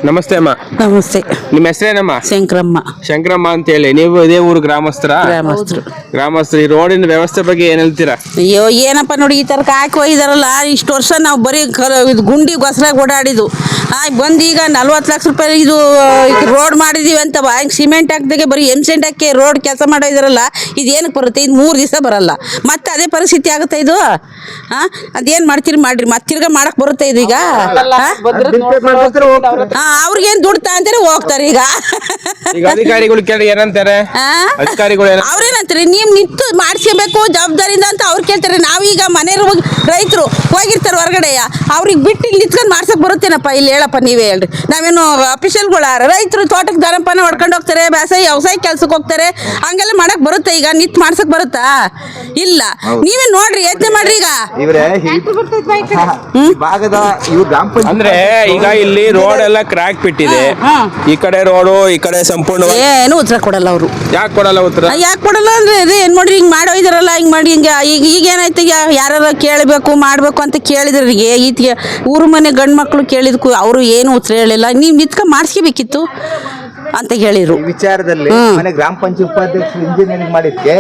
ನಮಸ್ತೆ ಅಮ್ಮ. ನಮಸ್ತೆ. ನಿಮ್ಮ ಹೆಸರೇನಮ್ಮ? ಶಂಕರಮ್ಮ. ಶಂಕರಮ್ಮ ಅಂತ ಹೇಳಿ. ನೀವು ಇದೇ ಊರು ಗ್ರಾಮಸ್ಥರ? ಗ್ರಾಮಸ್ಥರು. ಈ ರೋಡಿನ ವ್ಯವಸ್ಥೆ ಬಗ್ಗೆ ಏನ್ ಹೇಳ್ತೀರಾ? ಅಯ್ಯೋ ಏನಪ್ಪ ನೋಡಿ, ಈ ತರ ಹಾಕಿ ಹೋಗಿದಾರಲ್ಲ. ಇಷ್ಟು ವರ್ಷ ನಾವು ಬರೀ ಗುಂಡಿ ಗೊಸರಾಗ ಓಡಾಡಿದ್ದು. ಬಂದು ಈಗ 40 ಲಕ್ಷ ರೂಪಾಯಿ ಇದು ರೋಡ್ ಮಾಡಿದೀವಿ ಅಂತ ಸಿಮೆಂಟ್ ಹಾಕ್ದಾಗೆ ಬರೀ ಎಮ್ಸೆಂಟ್ ಹಾಕಿ ರೋಡ್ ಕೆಲಸ ಮಾಡಿದಾರಲ್ಲ. ಇದು ಏನಕ್ಕೆ ಬರುತ್ತೆ? ಇದು 3 ದಿವಸ ಬರಲ್ಲ. ಮತ್ತೆ ಅದೇ ಪರಿಸ್ಥಿತಿ ಆಗುತ್ತೆ ಇದು. ಅದೇನ್ ಮಾಡ್ತೀರಿ ಮಾಡ್ರಿ, ಮತ್ತೆ ತಿರ್ಗಾ ಮಾಡಕ್ ಬರುತ್ತೆ ಇದು ಈಗ. ಅವ್ರಿಗೇನ್ ದುಡ್ಡು ಅಂತಾರೆ ಹೋಗ್ತಾರೆ ಈಗ. ಅಧಿಕಾರಿಗಳು ಏನಂತಾರೆ? ಅವ್ರೇನಂತಾರೆ, ನೀವ್ ನಿಂತು ಮಾಡಿಸ್ಕೋಬೇಕು ಜವಾಬ್ದಾರಿಯಿಂದ ಅಂತ ಅವ್ರು ಕೇಳ್ತಾರೆ. ನಾವೀಗ ಮನೆಯವ್ರು ರೈತರು ಹೋಗಿರ್ತಾರೆ ಹೊರಗಡೆ, ಅವ್ರಿಗೆ ಬಿಟ್ಟು ಇಲ್ಲಿ ನಿಂತ್ಕೊಂಡು ಮಾಡ್ಸಕ್ ಬರುತ್ತೇನಪ್ಪ? ಇಲ್ಲಿ ಹೇಳಪ್ಪ, ನೀವೇ ಹೇಳ್ರಿ. ನಾವೇನು ಅಫಿಷಿಯಲ್ಗಳ? ರೈತರು ತೋಟಕ್ಕೆ ದನಪನ ಹೊಡ್ಕೊಂಡು ಹೋಗ್ತಾರೆ, ವ್ಯವಸಾಯ ಕೆಲ್ಸಕ್ಕೆ ಹೋಗ್ತಾರೆ. ಹಂಗೆಲ್ಲ ಮಾಡಕ್ ಬರುತ್ತೆ? ಈಗ ನಿಂತು ಮಾಡ್ಸಕ್ ಬರುತ್ತಾ? ಇಲ್ಲ. ನೀವೇ ನೋಡ್ರಿ, ಯೋಚನೆ ಮಾಡ್ರಿ. ಈಗ ಅಂದ್ರೆ ಈಗ ಇಲ್ಲಿ ರೋಡ್ ಎಲ್ಲ ಕ್ರ್ಯಾಕ್ ಬಿಟ್ಟಿದೆ. ಈ ಕಡೆ ರೋಡು, ಈ ಕಡೆ ಸಂಪೂರ್ಣ ಏನು ಉತ್ತರ ಕೊಡಲ್ಲ ಅವರು. ಯಾಕೆ ಕೊಡಲ್ಲ ಉತ್ತರ? ಯಾಕೆ ಕೊಡಲ್ಲ ಅಂದ್ರೆ ಅದೇ ಏನ್ ನೋಡ್ರಿ, ಹಿಂಗ್ ಮಾಡೋ ಇದಾರಲ್ಲ, ಹಿಂಗ್ ಮಾಡಿ ಹಿಂಗೆ. ಈಗ ಏನಾಯ್ತು, ಯಾರು ಕೇಳಬೇಕು ಮಾಡ್ಬೇಕು ಅಂತ ಕೇಳಿದ್ರಿಗೆ ಈತಿಗೆ ಊರು ಮನೆ ಗಂಡು ಮಕ್ಳು ಕೇಳಿದ್ಕು ಅವರು ಏನು ಉತ್ತರ ಹೇಳಿಲ್ಲ. ನೀವು ನಿತ್ಕ ಮಾಡಿಸ್ಕೋಬೇಕಿತ್ತು ಅಂತ ಹೇಳಿದ್ರು. ವಿಚಾರದಲ್ಲಿ ಗ್ರಾಮ ಪಂಚಾಯತ್ ಉಪಾಧ್ಯಕ್ಷರು ಇಂಜಿನಿಯರಿಂಗ್ ಮಾಡಿದ್ಕೆ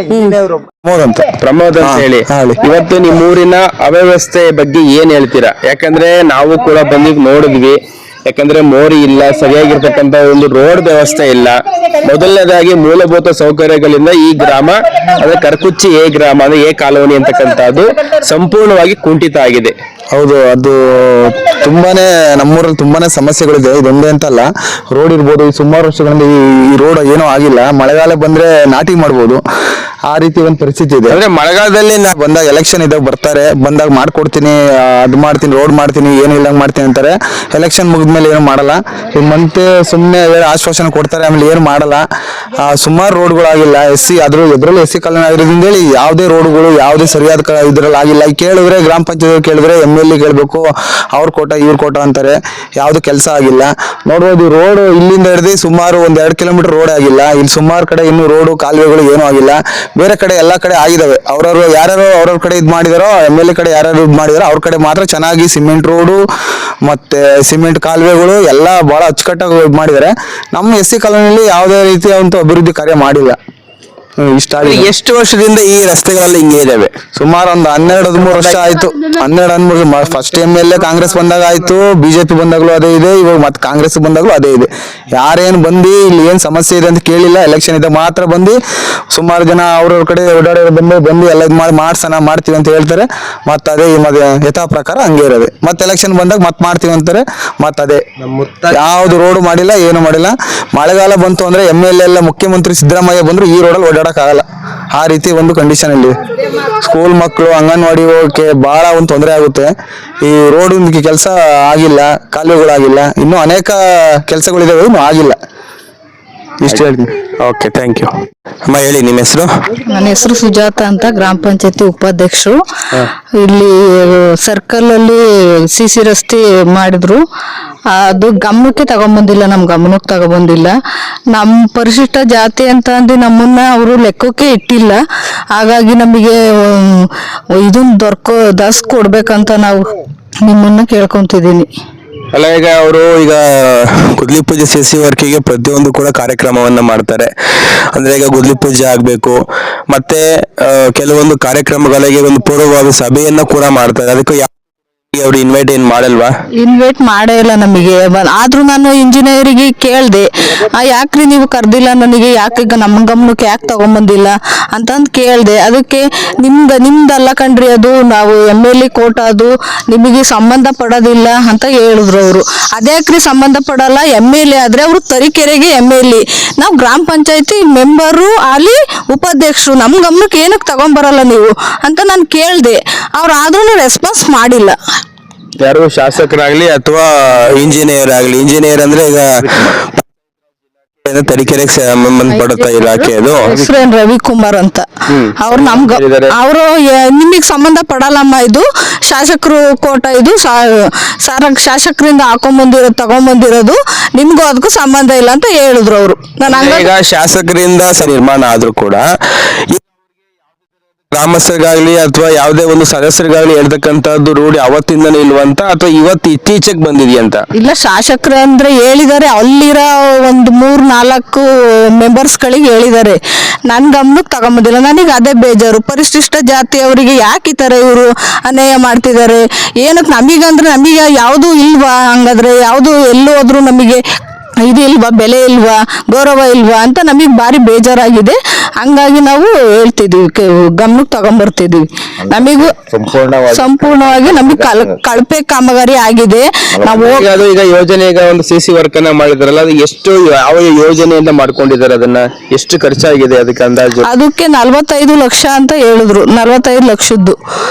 ಪ್ರಮೋದ್ ಅಂತ ಹೇಳಿ. ಇವತ್ತು ನಿಮ್ಮ ಊರಿನ ಅವ್ಯವಸ್ಥೆ ಬಗ್ಗೆ ಏನ್ ಹೇಳ್ತೀರಾ? ಯಾಕಂದ್ರೆ ನಾವು ಕೂಡ ಬಂದು ನೋಡಿದ್ವಿ. ಯಾಕಂದ್ರೆ ಮೋರಿ ಇಲ್ಲ, ಸರಿಯಾಗಿರ್ತಕ್ಕಂಥ ಒಂದು ರೋಡ್ ವ್ಯವಸ್ಥೆ ಇಲ್ಲ. ಮೊದಲನೇದಾಗಿ ಮೂಲಭೂತ ಸೌಕರ್ಯಗಳಿಂದ ಈ ಗ್ರಾಮ ಅಂದ್ರೆ ಕರ್ಕುಚ್ಚಿ ಎ ಗ್ರಾಮ ಅಂದ್ರೆ ಎ ಕಾಲೋನಿ ಅಂತಕ್ಕಂಥದ್ದು ಸಂಪೂರ್ಣವಾಗಿ ಕುಂಠಿತ ಆಗಿದೆ. ಹೌದು, ಅದು ತುಂಬಾನೇ ನಮ್ಮೂರಲ್ಲಿ ತುಂಬಾನೇ ಸಮಸ್ಯೆಗಳಿದೆ. ಇದೊಂದೇ ಅಂತಲ್ಲ, ರೋಡ್ ಇರ್ಬೋದು. ಸುಮಾರು ವರ್ಷಗಳಿಂದ ಈ ರೋಡ್ ಏನೂ ಆಗಿಲ್ಲ. ಮಳೆಗಾಲ ಬಂದ್ರೆ ನಾಟಿ ಮಾಡ್ಬೋದು, ಆ ರೀತಿ ಒಂದು ಪರಿಸ್ಥಿತಿ ಇದೆ. ಅಂದ್ರೆ ಮಳೆಗಾಲದಲ್ಲಿ ಬಂದಾಗ ಎಲೆಕ್ಷನ್ ಇದ್ದಾಗ ಬರ್ತಾರೆ, ಬಂದಾಗ ಮಾಡ್ಕೊಡ್ತೀನಿ, ಅದು ಮಾಡ್ತೀನಿ, ರೋಡ್ ಮಾಡ್ತೀನಿ, ಏನು ಇಲ್ಲಂಗ್ ಮಾಡ್ತೀನಿ ಅಂತಾರೆ. ಎಲೆಕ್ಷನ್ ಮುಗಿದ್ಮೇಲೆ ಏನು ಮಾಡಲ್ಲ. ಮತ್ತೆ ಸುಮ್ಮನೆ ಆಶ್ವಾಸನೆ ಕೊಡ್ತಾರೆ, ಆಮೇಲೆ ಏನು ಮಾಡಲ್ಲ. ಸುಮಾರು ರೋಡ್ಗಳಾಗಿಲ್ಲ. ಎದ್ರಲ್ಲಿ ಎಸ್ ಸಿ ಕಾಲೋನಿ ಆಗಿರೋದ್ರಿಂದ ಹೇಳಿ ಯಾವುದೇ ರೋಡ್ಗಳು ಯಾವುದೇ ಸರಿಯಾದ ಇದ್ರಲ್ಲಿ ಆಗಿಲ್ಲ. ಕೇಳಿದ್ರೆ ಗ್ರಾಮ ಪಂಚಾಯತ್ ಕೇಳಿದ್ರೆ MLA ಕೇಳಬೇಕು, ಅವ್ರ ಕೋಟ ಇವ್ರ ಕೋಟ ಅಂತಾರೆ. ಯಾವ್ದು ಕೆಲಸ ಆಗಿಲ್ಲ. ನೋಡ್ಬೋದು, ರೋಡ್ ಇಲ್ಲಿಂದ ಹಿಡಿದು ಸುಮಾರು 1-2 ಕಿಲೋಮೀಟರ್ ರೋಡ್ ಆಗಿಲ್ಲ. ಇಲ್ಲಿ ಸುಮಾರು ಕಡೆ ಇನ್ನು ರೋಡು ಕಾಲುವೆಗಳು ಏನೂ ಆಗಿಲ್ಲ. ಬೇರೆ ಕಡೆ ಎಲ್ಲಾ ಕಡೆ ಆಗಿದಾವೆ. ಅವ್ರವ್ರು ಯಾರ್ಯಾರು ಅವ್ರವ್ರ ಕಡೆ ಇದು ಮಾಡಿದಾರೋ, MLA ಕಡೆ ಯಾರ್ಯಾರು ಇದು ಮಾಡಿದಾರೋ ಅವ್ರ ಕಡೆ ಮಾತ್ರ ಚೆನ್ನಾಗಿ ಸಿಮೆಂಟ್ ರೋಡು ಮತ್ತೆ ಸಿಮೆಂಟ್ ಕಾಲುವೆಗಳು ಎಲ್ಲ ಬಹಳ ಅಚ್ಚುಕಟ್ಟಾಗಿ ಮಾಡಿದ್ದಾರೆ. ನಮ್ಮ SC ಕಾಲೋನಿಯಲ್ಲಿ ಯಾವುದೇ ರೀತಿಯ ಒಂದು ಅಭಿವೃದ್ಧಿ ಕಾರ್ಯ ಮಾಡಿಲ್ಲ. ಎಷ್ಟು ವರ್ಷದಿಂದ ಈ ರಸ್ತೆಗಳಲ್ಲಿ ಹಿಂಗೆ ಇದಾವೆ? ಸುಮಾರು ಒಂದು 12-13 ವರ್ಷ ಆಯ್ತು. 12-13 ಫಸ್ಟ್ MLA ಕಾಂಗ್ರೆಸ್ ಬಂದಾಗ ಆಯ್ತು, BJP ಬಂದಾಗ್ಲೂ ಅದೇ ಇದೆ, ಇವಾಗ ಮತ್ತೆ ಕಾಂಗ್ರೆಸ್ ಬಂದಾಗ್ಲೂ ಅದೇ ಇದೆ. ಯಾರೇನು ಬಂದು ಇಲ್ಲಿ ಏನ್ ಸಮಸ್ಯೆ ಇದೆ ಅಂತ ಕೇಳಿಲ್ಲ. ಎಲೆಕ್ಷನ್ ಇದ್ದಾಗ ಮಾತ್ರ ಬಂದು ಸುಮಾರು ಜನ ಅವ್ರವ್ರ ಕಡೆ ಓಡಾಡೋರು ಬಂದು ಎಲ್ಲ ಇದು ಮಾಡ್ಸೋಣ ಮಾಡ್ತೀವಿ ಅಂತ ಹೇಳ್ತಾರೆ. ಮತ್ತೆ ಅದೇ ಯಥಾ ಪ್ರಕಾರ ಹಂಗೆ ಇರೋದು. ಮತ್ತೆ ಎಲೆಕ್ಷನ್ ಬಂದಾಗ ಮತ್ತೆ ಮಾಡ್ತೀವಿ ಅಂತಾರೆ. ಮತ್ತೆ ಅದೇ ಯಾವ್ದು ರೋಡ್ ಮಾಡಿಲ್ಲ, ಏನು ಮಾಡಿಲ್ಲ. ಮಳೆಗಾಲ ಬಂತು ಅಂದ್ರೆ MLA ಎಲ್ಲ ಮುಖ್ಯಮಂತ್ರಿ ಸಿದ್ದರಾಮಯ್ಯ ಬಂದ್ರು ಈ ರೋಡಲ್ಲಿ ಆಗಲ್ಲ. ಆ ರೀತಿ ಒಂದು ಕಂಡೀಷನ್ ಇಲ್ಲಿ. ಸ್ಕೂಲ್ ಮಕ್ಕಳು ಅಂಗನವಾಡಿ ಹೋಗಕ್ಕೆ ಬಹಳ ಒಂದು ತೊಂದರೆ ಆಗುತ್ತೆ. ಈ ರೋಡ್ ಕೆಲಸ ಆಗಿಲ್ಲ, ಕಾಲುವೆಗಳಾಗಿಲ್ಲ, ಇನ್ನೂ ಅನೇಕ ಕೆಲಸಗಳಿದಾವೆ, ಇನ್ನೂ ಆಗಿಲ್ಲ. ಇಷ್ಟು ಹೇಳ್ತೀನಿ. Okay, thank you. ಅಮ್ಮ ಹೇಳಿ, ನಿಮ್ಮ ಹೆಸರು? ನನ್ನ ಹೆಸರು ಸುಜಾತ ಅಂತ, ಗ್ರಾಮ ಪಂಚಾಯತಿ ಉಪಾಧ್ಯಕ್ಷರು. ಇಲ್ಲಿ ಸರ್ಕಲ್ ಅಲ್ಲಿ CC ರಸ್ತೆ ಮಾಡಿದ್ರು, ಅದು ಗಮನಕ್ಕೆ ತಗೊಂಬಂದಿಲ್ಲ, ನಮ್ ಗಮನಕ್ಕೆ ತಗೊಂಬಂದಿಲ್ಲ. ನಮ್ಮ ಪರಿಶಿಷ್ಟ ಜಾತಿ ಅಂತ ಅಂದು ನಮ್ಮನ್ನ ಅವರು ಲೆಕ್ಕಕ್ಕೆ ಇಟ್ಟಿಲ್ಲ. ಹಾಗಾಗಿ ನಮಗೆ ಇದನ್ನ ದಸ್ ಕೊಡ್ಬೇಕಂತ ನಾವು ನಿಮ್ಮನ್ನ ಕೇಳ್ಕೊಂತಿದ್ದೀನಿ. ಅಲ್ಲ, ಈಗ ಅವರು ಗುದ್ಲಿ ಪೂಜೆ CC ವರ್ಕಿಗೆ ಪ್ರತಿಯೊಂದು ಕೂಡ ಕಾರ್ಯಕ್ರಮವನ್ನ ಮಾಡ್ತಾರೆ. ಅಂದ್ರೆ ಈಗ ಗುದ್ಲಿ ಪೂಜೆ ಆಗ್ಬೇಕು, ಮತ್ತೆ ಕೆಲವೊಂದು ಕಾರ್ಯಕ್ರಮಗಳಿಗೆ ಒಂದು ಪೂರ್ವಭಾವಿ ಸಭೆಯನ್ನ ಕೂಡ ಮಾಡ್ತಾರೆ. ಅದಕ್ಕೆ ಅವ್ರು ಇನ್ವೈಟ್ ಏನ್ ಮಾಡಲ್ವಾ? ಇನ್ವೈಟ್ ಮಾಡೇ ಇಲ್ಲ ನಮಗೆ. ಆದ್ರೂ ನಾನು ಇಂಜಿನಿಯರಿಗೆ ಕೇಳ್ದೆ, ಯಾಕ್ರಿ ನೀವು ಕರ್ದಿಲ್ಲ ನನಗೆ, ಯಾಕೆ ನಮ್ಮ ಗಮನಕ್ಕೆ ಯಾಕೆ ತಗೊಂಬಂದಿಲ್ಲ ಅಂತಂದು ಕೇಳ್ದೆ. ಅದಕ್ಕೆ ನಿಮ್ದಲ್ಲ ಕಣ್ರಿ, ಅದು ನಾವು MLA ಕೋಟ, ಅದು ನಿಮಗೆ ಸಂಬಂಧ ಪಡೋದಿಲ್ಲ ಅಂತ ಹೇಳಿದ್ರು ಅವರು. ಅದ್ಯಾಕ್ರಿ ಸಂಬಂಧ ಪಡಲ್ಲ? MLA ಆದ್ರೆ ಅವರು ತರೀಕೆರೆಗೆ MLA, ನಾವು ಗ್ರಾಮ ಪಂಚಾಯತಿ ಮೆಂಬರು ಅಲ್ಲಿ ಉಪಾಧ್ಯಕ್ಷರು, ನಮ್ ಗಮನಕ್ಕೆ ಏನಕ್ಕೆ ತಗೊಂಬರಲ್ಲ ನೀವು ಅಂತ ನಾನು ಕೇಳ್ದೆ. ಅವ್ರು ಆದ್ರೂ ರೆಸ್ಪಾನ್ಸ್ ಮಾಡಿಲ್ಲ. ಯಾರು ಶಾಸಕರಾಗ್ಲಿ ಅಥವಾ ಇಂಜಿನಿಯರ್ ಆಗ್ಲಿ. ಇಂಜಿನಿಯರ್ ಅಂದ್ರೆ ಈಗ ತರೀಕೆರೆಗೆ ಸಂಬಂಧಪಡುತ್ತ ಇಲಾಖೆ, ಅದು ಹೆಸರೇನು ರವಿಕುಮಾರ್ ಅಂತ. ಅವ್ರು ಅವರು ನಿಮಗ್ ಸಂಬಂಧ ಪಡಲ್ಲಮ್ಮ, ಇದು ಶಾಸಕರು ಕೋಟ, ಇದು ಶಾಸಕರಿಂದ ತಗೊಂಬಂದಿರೋದು, ನಿಮ್ಗೂ ಅದಕ್ಕೂ ಸಂಬಂಧ ಇಲ್ಲ ಅಂತ ಹೇಳಿದ್ರು ಅವರು. ಈಗ ಶಾಸಕರಿಂದ ನಿರ್ಮಾಣ ಆದ್ರೂ ಕೂಡ ಗ್ರಾಮಸ್ಥರಿಗಾಗ್ಲಿ ಅಥವಾ ಯಾವುದೇ ಒಂದು ಸದಸ್ಯರಿಗಾಗ್ಲಿ ಹೇಳ್ತಕ್ಕಂಥದ್ದು ರೂಢಿ ಅವತ್ತಿಂದನೇ ಇಲ್ವಂತ ಅಥವಾ ಇವತ್ತು ಇತ್ತೀಚೆಗೆ ಬಂದಿದೆಯಂತ? ಇಲ್ಲ, ಶಾಸಕರು ಅಂದ್ರೆ ಹೇಳಿದ್ದಾರೆ, ಅಲ್ಲಿರೋ ಒಂದು 3-4 ಮೆಂಬರ್ಸ್ಗಳಿಗೆ ಹೇಳಿದ್ದಾರೆ. ನನ್ನ ಗಮನಕ್ಕೆ ತಗೊಂಬಂದಿಲ್ಲ. ನನಗೆ ಅದೇ ಬೇಜಾರು. ಪರಿಶಿಷ್ಟ ಜಾತಿಯವರಿಗೆ ಯಾಕೆ ಈ ಥರ ಇವರು ಅನ್ಯಾಯ ಮಾಡ್ತಿದ್ದಾರೆ? ಏನಕ್ಕೆ ನಮಗಂದ್ರೆ ನಮಗೆ ಯಾವುದು ಇಲ್ವಾ? ಹಂಗಾದ್ರೆ ಯಾವುದು ಎಲ್ಲೂ ಹೋದ್ರು ನಮಗೆ ಇದು ಇಲ್ವಾ, ಬೆಲೆ ಇಲ್ವಾ, ಗೌರವ ಇಲ್ವಾ ಅಂತ ನಮಗೆ ಭಾರಿ ಬೇಜಾರಾಗಿದೆ. ಹಂಗಾಗಿ ನಾವು ಹೇಳ್ತಿದ್ವಿ, ಗಮನಕ್ಕೆ ತಗೊಂಡ್ಬರ್ತಿದ್ವಿ. ನಮಗೂ ಸಂಪೂರ್ಣವಾಗಿ ನಮಗೆ ಕಳಪೆ ಕಾಮಗಾರಿ ಆಗಿದೆ. ನಾವು ಈಗ ಯೋಜನೆ ಈಗ ಒಂದು CC ವರ್ಕ್ ಅನ್ನ ಮಾಡಿದಾರಲ್ಲ, ಅದು ಎಷ್ಟು ಯಾವ ಯೋಜನೆಯಿಂದ ಮಾಡ್ಕೊಂಡಿದ್ದಾರೆ? ಅದನ್ನ ಎಷ್ಟು ಖರ್ಚಾಗಿದೆ ಅದಕ್ಕೆ ಅಂದಾಜು? ಅದಕ್ಕೆ 45 ಲಕ್ಷ ಅಂತ ಹೇಳಿದ್ರು. 45 ಲಕ್ಷದ್ದು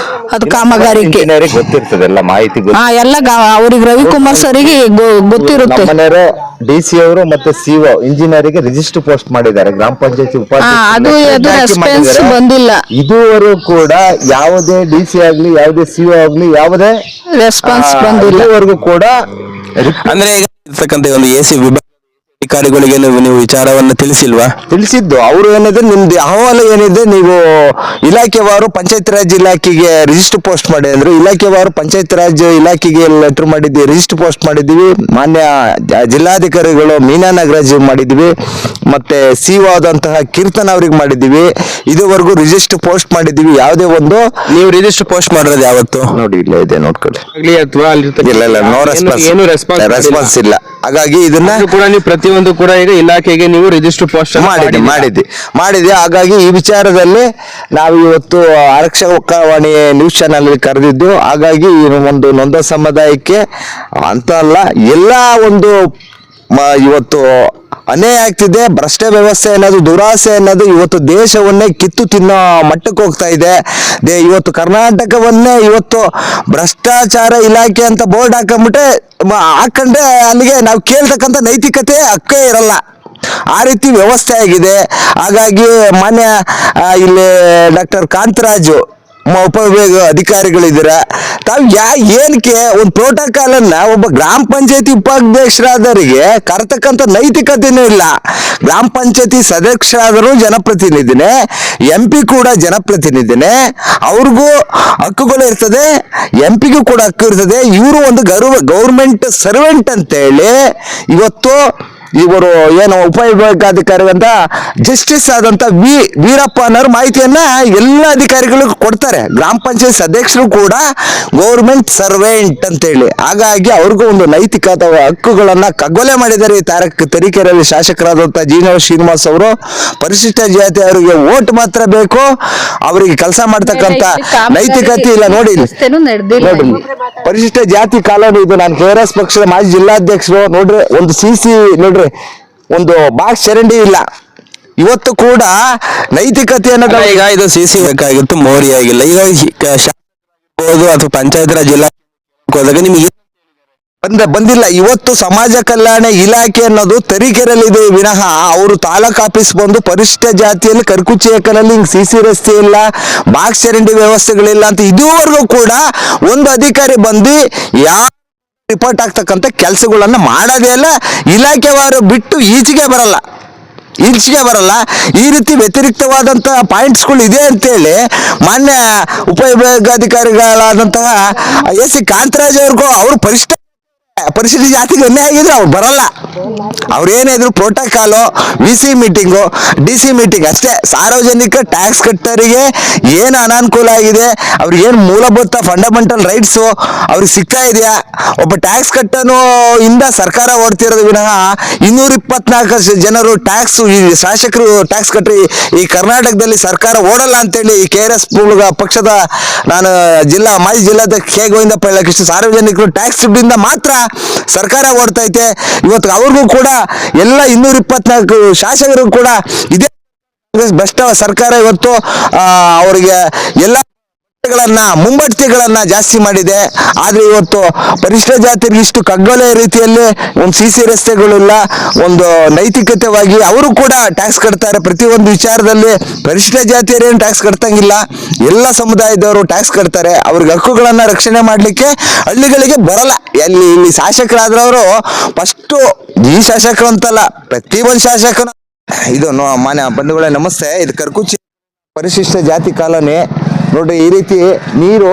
ಅದು ಕಾಮಗಾರಿಗೆ ಗೊತ್ತಿರ್ತದೆಲ್ಲ ಮಾಹಿತಿ. ಎಲ್ಲ ಅವ್ರಿಗೆ ರವಿಕುಮಾರ್ ಸರಿಗೆ ಗೊತ್ತಿರುತ್ತೆ. DC ಅವರು ಮತ್ತೆ CO ಇಂಜಿನಿಯರಿಗೆ ರಿಜಿಸ್ಟರ್ ಪೋಸ್ಟ್ ಮಾಡಿದ್ದಾರೆ. ಗ್ರಾಮ ಪಂಚಾಯತಿ ಅದು ರೆಸ್ಪಾನ್ಸ್ ಬಂದಿಲ್ಲ. ಇದುವರೆಗೂ ಕೂಡ ಯಾವುದೇ DC ಆಗ್ಲಿ ಯಾವುದೇ CO ಆಗ್ಲಿ ಯಾವುದೇ ರೆಸ್ಪಾನ್ಸ್ ಬಂದಿಲ್ಲ. ಇದುವರೆಗೂ ಕೂಡ ಅಂದ್ರೆ ಈಗ ಇರ್ತಕ್ಕಂಥ ಒಂದು AC ವಿಭಾಗ ಅಧಿಕಾರಿಗಳಿಗೆ ನೀವು ವಿಚಾರವನ್ನು ತಿಳಿಸಿಲ್ವಾ? ತಿಳಿಸಿದ್ದು ಅವರು ಏನಿದೆ, ನಿಮ್ದು ಅಹವಾಲು ಏನಿದೆ, ನೀವು ಇಲಾಖೆವಾರು ಪಂಚಾಯತ್ ರಾಜ್ ಇಲಾಖೆಗೆ ರಿಜಿಸ್ಟರ್ ಪೋಸ್ಟ್ ಮಾಡಿ ಅಂದ್ರೆ ಇಲಾಖೆವಾರು ಪಂಚಾಯತ್ ರಾಜ್ ಇಲಾಖೆಗೆ ಲೆಟರ್ ಮಾಡಿದ್ವಿ, ರಿಜಿಸ್ಟರ್ ಪೋಸ್ಟ್ ಮಾಡಿದ್ವಿ. ಮಾನ್ಯ ಜಿಲ್ಲಾಧಿಕಾರಿಗಳು ಮೀನಾ ನಾಗರಾಜ್ ಮಾಡಿದ್ವಿ, ಮತ್ತೆ CO ಆದಂತಹ ಕೀರ್ತನ್ ಅವ್ರಿಗೆ ಮಾಡಿದ್ವಿ. ಇದುವರೆಗೂ ರಿಜಿಸ್ಟರ್ ಪೋಸ್ಟ್ ಮಾಡಿದ್ವಿ. ಯಾವುದೇ ಒಂದು ನೀವು ರಿಜಿಸ್ಟರ್ ಪೋಸ್ಟ್ ಮಾಡಿರೋದು ಯಾವತ್ತು? ನೋಡಿ, ಇಲ್ಲ ಇದೆ ನೋಡ್ಕೊಳ್ಳಿ. ಇಲ್ಲ, ನೋ ರೆಸ್ಪಾನ್ಸ್ ಇಲ್ಲ. ಹಾಗಾಗಿ ಇದನ್ನ ಕೂಡ ನೀವು ಪ್ರತಿಯೊಂದು ಕೂಡ ಈಗ ಇಲಾಖೆಗೆ ನೀವು ರಿಜಿಸ್ಟರ್ ಪೋಸ್ಟ್ ಮಾಡಿದೆ. ಹಾಗಾಗಿ ಈ ವಿಚಾರದಲ್ಲಿ ನಾವು ಇವತ್ತು ಆರಕ್ಷಕವಾಣಿ ನ್ಯೂಸ್ ಚಾನೆಲ್ ಕರೆದಿದ್ದು. ಹಾಗಾಗಿ ಒಂದು ನೊಂದ ಸಮುದಾಯಕ್ಕೆ ಅಂತ ಅಲ್ಲ, ಎಲ್ಲ ಒಂದು ಇವತ್ತು ಅನ್ಯಾಯ ಆಗ್ತಿದೆ. ಭ್ರಷ್ಟ ವ್ಯವಸ್ಥೆ ಅನ್ನೋದು, ದುರಾಸೆ ಅನ್ನೋದು ಇವತ್ತು ದೇಶವನ್ನೇ ಕಿತ್ತು ತಿನ್ನೋ ಮಟ್ಟಕ್ಕೆ ಹೋಗ್ತಾ ಇದೆ. ಇವತ್ತು ಕರ್ನಾಟಕವನ್ನೇ ಇವತ್ತು ಭ್ರಷ್ಟಾಚಾರ ಇಲಾಖೆ ಅಂತ ಬೋರ್ಡ್ ಹಾಕೊಂಡ್ರೆ ಅಲ್ಲಿಗೆ ನಾವು ಕೇಳ್ತಕ್ಕಂಥ ನೈತಿಕತೆ ಹಕ್ಕೇ ಇರಲ್ಲ. ಆ ರೀತಿ ವ್ಯವಸ್ಥೆ ಆಗಿದೆ. ಹಾಗಾಗಿ ಮಾನ್ಯ ಇಲ್ಲಿ ಡಾಕ್ಟರ್ ಕಾಂತರಾಜು ಉಪವಿಭಾಗ ಅಧಿಕಾರಿಗಳಿದ್ದೀರಾ, ತಾವು ಏನಕ್ಕೆ ಒಂದು ಪ್ರೋಟೋಕಾಲ್ ಅನ್ನ ಒಬ್ಬ ಗ್ರಾಮ ಪಂಚಾಯತಿ ಉಪಾಧ್ಯಕ್ಷರಾದವರಿಗೆ ಕರ್ತಕ್ಕಂಥ ನೈತಿಕತೆನೂ ಇಲ್ಲ. ಗ್ರಾಮ ಪಂಚಾಯತಿ ಸದಸ್ಯರಾದರೂ ಜನಪ್ರತಿನಿಧಿನೇ, MP ಕೂಡ ಜನಪ್ರತಿನಿಧಿನೇ, ಅವ್ರಿಗೂ ಹಕ್ಕುಗಳು ಇರ್ತದೆ, MP ಗೂ ಕೂಡ ಹಕ್ಕು ಇರ್ತದೆ. ಇವರು ಒಂದು ಗೌರ್ಮೆಂಟ್ ಸರ್ವೆಂಟ್ ಅಂತೇಳಿ ಇವತ್ತು ಇವರು ಏನು ಉಪವಿಭಾಗಾಧಿಕಾರಿ ಅಂತ ಜಸ್ಟಿಸ್ ಆದಂತ ವೀರಪ್ಪ ಅನ್ನೋರು ಮಾಹಿತಿಯನ್ನ ಎಲ್ಲ ಅಧಿಕಾರಿಗಳಿಗೂ ಕೊಡ್ತಾರೆ. ಗ್ರಾಮ ಪಂಚಾಯತ್ ಅಧ್ಯಕ್ಷರು ಕೂಡ ಗೌರ್ಮೆಂಟ್ ಸರ್ವೆಂಟ್ ಅಂತೇಳಿ. ಹಾಗಾಗಿ ಅವ್ರಿಗೂ ಒಂದು ನೈತಿಕ ಅಥವಾ ಹಕ್ಕುಗಳನ್ನ ಕಗ್ಗೊಲೆ ಮಾಡಿದ್ದಾರೆ ಈ ತರೀಕೆರೆಯಲ್ಲಿ ಶಾಸಕರಾದಂತ ಜಿ. ಶ್ರೀನಿವಾಸ್ ಅವರು. ಪರಿಶಿಷ್ಟ ಜಾತಿ ಅವರಿಗೆ ವೋಟ್ ಮಾತ್ರ ಬೇಕು, ಅವರಿಗೆ ಕೆಲಸ ಮಾಡ್ತಕ್ಕಂತ ನೈತಿಕತೆ ಇಲ್ಲ. ನೋಡಿ, ಪರಿಶಿಷ್ಟ ಜಾತಿ ಕಾಲೋನಿ ಇದು. ನಾನು KRS ಪಕ್ಷದ ಮಾಜಿ ಜಿಲ್ಲಾಧ್ಯಕ್ಷರು. ನೋಡ್ರಿ, ಒಂದು CC ನೋಡ್ರಿ, ಒಂದು ಬಾಕ್ಸ್ ಚರಂಡಿ ಇಲ್ಲ. ಇವತ್ತು ಕೂಡ ನೈತಿಕತೆ ಅನ್ನೋದು ಈಗ ಇದು CC ಬೇಕಾಗಿತ್ತು, ಮೋರಿ ಆಗಿಲ್ಲ. ಈಗ ಅಥವಾ ಪಂಚಾಯತ್ ರಾಜ್ ಜಿಲ್ಲಾ ಹೋದಾಗ ನಿಮಗೆ ಬಂದಿಲ್ಲ. ಇವತ್ತು ಸಮಾಜ ಕಲ್ಯಾಣ ಇಲಾಖೆ ಅನ್ನೋದು ತರೀಕೆರೆಯಲ್ಲಿದೆ ವಿನಃ ಅವರು ತಾಲೂಕ್ ಆಫೀಸ್ ಬಂದು ಪರಿಶಿಷ್ಟ ಜಾತಿಯಲ್ಲಿ ಕರ್ಕುಚ್ಚಿ ಏಕನಲ್ಲಿ CC ರಸ್ತೆ ಇಲ್ಲ, ಬಾಕ್ಸ್ ಚರಂಡಿ ವ್ಯವಸ್ಥೆಗಳಿಲ್ಲ ಅಂತ ಇದುವರೆಗೂ ಕೂಡ ಒಂದು ಅಧಿಕಾರಿ ಬಂದು ಯಾವ ರಿಪೋರ್ಟ್ ಆಗ್ತಕ್ಕಂಥ ಕೆಲಸಗಳನ್ನ ಮಾಡೋದೇ ಇಲ್ಲ. ಇಲಾಖೆವಾರು ಬಿಟ್ಟು ಈಚೆಗೆ ಬರಲ್ಲ. ಈ ರೀತಿ ವ್ಯತಿರಿಕ್ತವಾದಂತಹ ಪಾಯಿಂಟ್ಸ್ಗಳು ಇದೆ ಅಂತೇಳಿ ಮಾನ್ಯ ಉಪವಿಭಾಗಾಧಿಕಾರಿಗಳಾದಂತಹ AC ಕಾಂತರಾಜ್ ಅವ್ರಿಗೂ ಅವರು ಪರಿಶಿಷ್ಟ ಜಾತಿಗೆ ಅನ್ಯಾಯ ಆಗಿದ್ರೆ ಅವ್ರು ಬರಲ್ಲ. ಅವ್ರೇನಿದ್ರು protocol, VC meeting, DC meeting ಅಷ್ಟೇ. ಸಾರ್ವಜನಿಕ ಟ್ಯಾಕ್ಸ್ ಕಟ್ಟರಿಗೆ ಏನು ಅನಾನುಕೂಲ ಆಗಿದೆ, ಅವ್ರಿಗೆ ಏನು ಮೂಲಭೂತ ಫಂಡಮೆಂಟಲ್ ರೈಟ್ಸು ಅವ್ರಿಗೆ ಸಿಗ್ತಾ ಇದೆಯಾ? ಒಬ್ಬ ಟ್ಯಾಕ್ಸ್ ಕಟ್ಟನು ಇಂದ ಸರ್ಕಾರ ಓಡ್ತಿರೋದು ವಿನಃ 224 ಜನರು ಟ್ಯಾಕ್ಸ್, ಈ ಶಾಸಕರು ಟ್ಯಾಕ್ಸ್ ಕಟ್ಟಿ ಈ ಕರ್ನಾಟಕದಲ್ಲಿ ಸರ್ಕಾರ ಓಡಲ್ಲ ಅಂತೇಳಿ ಈ KRS ಪಕ್ಷದ ನಾನು ಮಾಜಿ ಜಿಲ್ಲಾಧ್ಯಕ್ಷ K. ಗೋವಿಂದಪ್ಪ ಹೇಳಕ್ಕಿಷ್ಟು. ಸಾರ್ವಜನಿಕರು ಟ್ಯಾಕ್ಸ್ ದುಡ್ಡಿಂದ ಮಾತ್ರ ಸರ್ಕಾರ ಓಡ್ತೈತೆ. ಇವತ್ತು ಅವ್ರಿಗೂ ಕೂಡ ಎಲ್ಲ 224 ಶಾಸಕರು ಕೂಡ ಇದೇ ಭ್ರಷ್ಟ ಸರ್ಕಾರ ಇವತ್ತು ಅವರಿಗೆ ಎಲ್ಲ ಮುಂಬಡ್ತಿಗಳನ್ನ ಜಾಸ್ತಿ ಮಾಡಿದೆ. ಆದ್ರೆ ಇವತ್ತು ಪರಿಶಿಷ್ಟ ಜಾತಿಗೆ ಇಷ್ಟು ಕಗ್ಗೊಲೆ ರೀತಿಯಲ್ಲಿ ಒಂದು CC ರಸ್ತೆಗಳಿಲ್ಲ, ಒಂದು ನೈತಿಕತೆವಾಗಿ ಅವರು ಕೂಡ ಟ್ಯಾಕ್ಸ್ ಕಟ್ತಾರೆ. ಪ್ರತಿಯೊಂದು ವಿಚಾರದಲ್ಲಿ ಪರಿಶಿಷ್ಟ ಜಾತಿಯರೇನು ಟ್ಯಾಕ್ಸ್ ಕಟ್ತಂಗಿಲ್ಲ, ಎಲ್ಲ ಸಮುದಾಯದವರು ಟ್ಯಾಕ್ಸ್ ಕಟ್ತಾರೆ. ಅವ್ರಿಗೆ ಹಕ್ಕುಗಳನ್ನ ರಕ್ಷಣೆ ಮಾಡ್ಲಿಕ್ಕೆ ಹಳ್ಳಿಗಳಿಗೆ ಬರಲ್ಲ. ಇಲ್ಲಿ ಶಾಸಕರಾದ್ರವರು ಫಸ್ಟ್ ಈ ಶಾಸಕರು ಅಂತಲ್ಲ, ಪ್ರತಿಯೊಂದು ಶಾಸಕನು ಇದು ಮಾನ್ಯ ಬಂಧುಗಳೇ ನಮಸ್ತೆ. ಇದು ಕರ್ಕುಚ್ಚಿ ಪರಿಶಿಷ್ಟ ಜಾತಿ ಕಾಲೋನಿ ನೋಡ್ರಿ, ಈ ರೀತಿ ನೀರು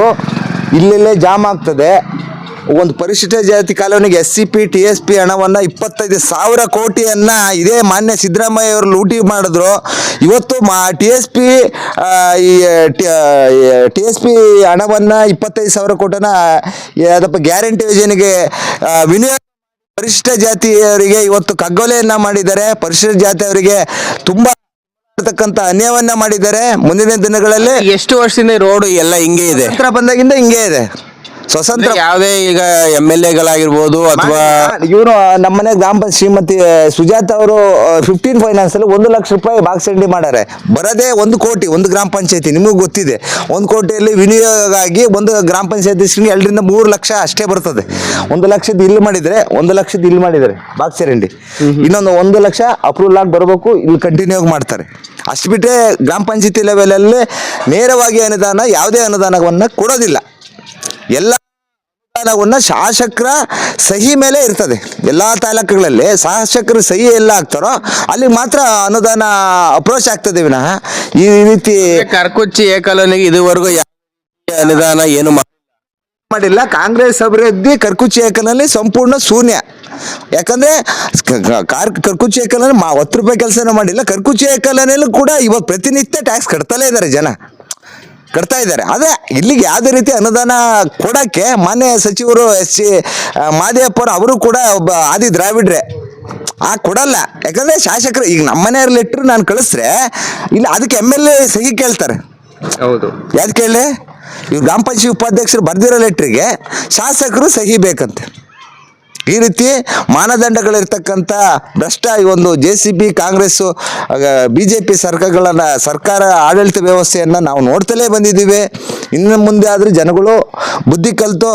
ಇಲ್ಲೆಲ್ಲೇ ಜಾಮ್ ಆಗ್ತದೆ. ಒಂದು ಪರಿಶಿಷ್ಟ ಜಾತಿ ಕಾಲೋನಿಗೆ SCP TSP ಹಣವನ್ನು 25,000 ಕೋಟಿಯನ್ನ ಇದೇ ಮಾನ್ಯ ಸಿದ್ದರಾಮಯ್ಯ ಅವರು ಲೂಟಿ ಮಾಡಿದ್ರು. ಇವತ್ತು TSP ಹಣವನ್ನು 25,000 ಕೋಟಿನ ಅದಪ್ಪ ಗ್ಯಾರಂಟಿ ಯೋಜನೆಗೆ ವಿನಿಯೋಗ ಪರಿಶಿಷ್ಟ ಜಾತಿಯವರಿಗೆ ಇವತ್ತು ಕಗ್ಗೊಲೆಯನ್ನ ಮಾಡಿದ್ದಾರೆ. ಪರಿಶಿಷ್ಟ ಜಾತಿಯವರಿಗೆ ತುಂಬಾ ಅನ್ಯಾಯವನ್ನ ಮಾಡಿದ್ದಾರೆ. ಮುಂದಿನ ದಿನಗಳಲ್ಲಿ ಎಷ್ಟು ವರ್ಷದಿಂದ ರೋಡ್ ಎಲ್ಲ ಹಿಂಗೆ ಇದೆ? ಸ್ವತಂತ್ರ ಬಂದಾಗಿಂದ ಹಿಂಗೆ ಇದೆ. ಸ್ವತಂತ್ರ ಯಾವುದೇ ಈಗ MLA ಗಳಾಗಿರ್ಬೋದು ಅಥವಾ ಇವರು ನಮ್ಮನೆ ಶ್ರೀಮತಿ ಸುಜಾತ ಅವರು 15 ಫೈನಾನ್ಸ್ ಅಲ್ಲಿ 1 ಲಕ್ಷ ರೂಪಾಯಿ ಬಾಕ್ಸಂಡಿ ಮಾಡಾರೆ. ಬರದೇ 1 ಕೋಟಿ, ಒಂದು ಗ್ರಾಮ ಪಂಚಾಯತಿ, ನಿಮಗೂ ಗೊತ್ತಿದೆ. 1 ಕೋಟಿಯಲ್ಲಿ ವಿನಿಯೋಗ ಆಗಿ ಒಂದು ಗ್ರಾಮ ಪಂಚಾಯತಿ 2 ರಿಂದ 3 ಲಕ್ಷ ಅಷ್ಟೇ ಬರ್ತದೆ. 1 ಲಕ್ಷದ ಇಲ್ಲಿ ಮಾಡಿದ್ರೆ 1 ಲಕ್ಷದ ಇಲ್ಲಿ ಮಾಡಿದ್ದಾರೆ ಬಾಕ್ಸರಂಡಿ, ಇನ್ನೊಂದು 1 ಲಕ್ಷ ಅಪ್ರೂವಲ್ ಆಗಿ ಬರಬೇಕು, ಇಲ್ಲಿ ಕಂಟಿನ್ಯೂ ಆಗಿ ಮಾಡ್ತಾರೆ. ಅಷ್ಟು ಬಿಟ್ಟರೆ ಗ್ರಾಮ ಪಂಚಾಯತಿ ಲೆವೆಲಲ್ಲಿ ನೇರವಾಗಿ ಅನುದಾನ, ಯಾವುದೇ ಅನುದಾನವನ್ನು ಕೊಡೋದಿಲ್ಲ. ಎಲ್ಲ ಅನುದಾನವನ್ನು ಶಾಸಕರ ಸಹಿ ಮೇಲೆ ಇರ್ತದೆ. ಎಲ್ಲ ತಾಲೂಕುಗಳಲ್ಲಿ ಶಾಸಕರು ಸಹಿ ಎಲ್ಲ ಆಗ್ತಾರೋ ಅಲ್ಲಿ ಮಾತ್ರ ಅನುದಾನ ಅಪ್ರೋಚ್ ಆಗ್ತದೆ ವಿನಃ ಈ ರೀತಿ ಕರ್ಕುಚ್ಚಿ ಕಾಲೋನಿಗೆ ಇದುವರೆಗೂ ಅನುದಾನ ಏನು ಮಾಡಿಲ್ಲ. ಕಾಂಗ್ರೆಸ್ ಅಭಿವೃದ್ಧಿ ಕರ್ಕುಚ್ಚಿ ಏಕಲಲ್ಲಿ ಸಂಪೂರ್ಣ ಶೂನ್ಯ. ಯಾಕಂದ್ರೆ ಕರ್ಕುಚ್ಚಿ ಏಕಲಲ್ಲಿ 10 ರೂಪಾಯಿ ಕೆಲಸನ ಮಾಡಿಲ್ಲ. ಕರ್ಕುಚ್ಚಿ ಏಕಲನಲ್ಲೂ ಕೂಡ ಇವಾಗ ಪ್ರತಿನಿತ್ಯ ಟ್ಯಾಕ್ಸ್ ಕಟ್ತಲೇ ಇದ್ದಾರೆ, ಜನ ಕಟ್ತಾ ಇದ್ದಾರೆ. ಅದೇ ಇಲ್ಲಿಗೆ ಯಾವುದೇ ರೀತಿ ಅನುದಾನ ಕೊಡೋಕ್ಕೆ ಮಾನ್ಯ ಸಚಿವರು SC ಮಾದೇವಪ್ಪ ಅವರು ಕೂಡ ಒಬ್ಬ ಆದಿ ದ್ರಾವಿಡ್ರೆ ಕೊಡಲ್ಲ. ಯಾಕಂದ್ರೆ ಶಾಸಕರು ಈಗ ನಮ್ಮ ಮನೆಯವ್ರ ಲೆಟ್ರ್ ನಾನು ಕಳಿಸ್ರೆ ಇಲ್ಲಿ ಅದಕ್ಕೆ MLA ಸಹಿ ಕೇಳ್ತಾರೆ. ಹೌದು, ಯಾವ್ದು ಕೇಳಿ? ಇವ್ರು ಗ್ರಾಮ ಪಂಚಾಯತ್ ಉಪಾಧ್ಯಕ್ಷರು ಬರ್ದಿರೋ ಲೆಟ್ರಿಗೆ ಶಾಸಕರು ಸಹಿ ಬೇಕಂತೆ. ಈ ರೀತಿ ಮಾನದಂಡಗಳಿರ್ತಕ್ಕಂಥ ಭ್ರಷ್ಟ ಈ ಒಂದು JCB ಕಾಂಗ್ರೆಸ್ಸು BJP ಸರ್ಕಾರ ಆಡಳಿತ ವ್ಯವಸ್ಥೆಯನ್ನು ನಾವು ನೋಡ್ತಲೇ ಬಂದಿದ್ದೀವಿ. ಇನ್ನು ಮುಂದೆ ಆದರೂ ಜನಗಳು ಬುದ್ಧಿ ಕಲಿತು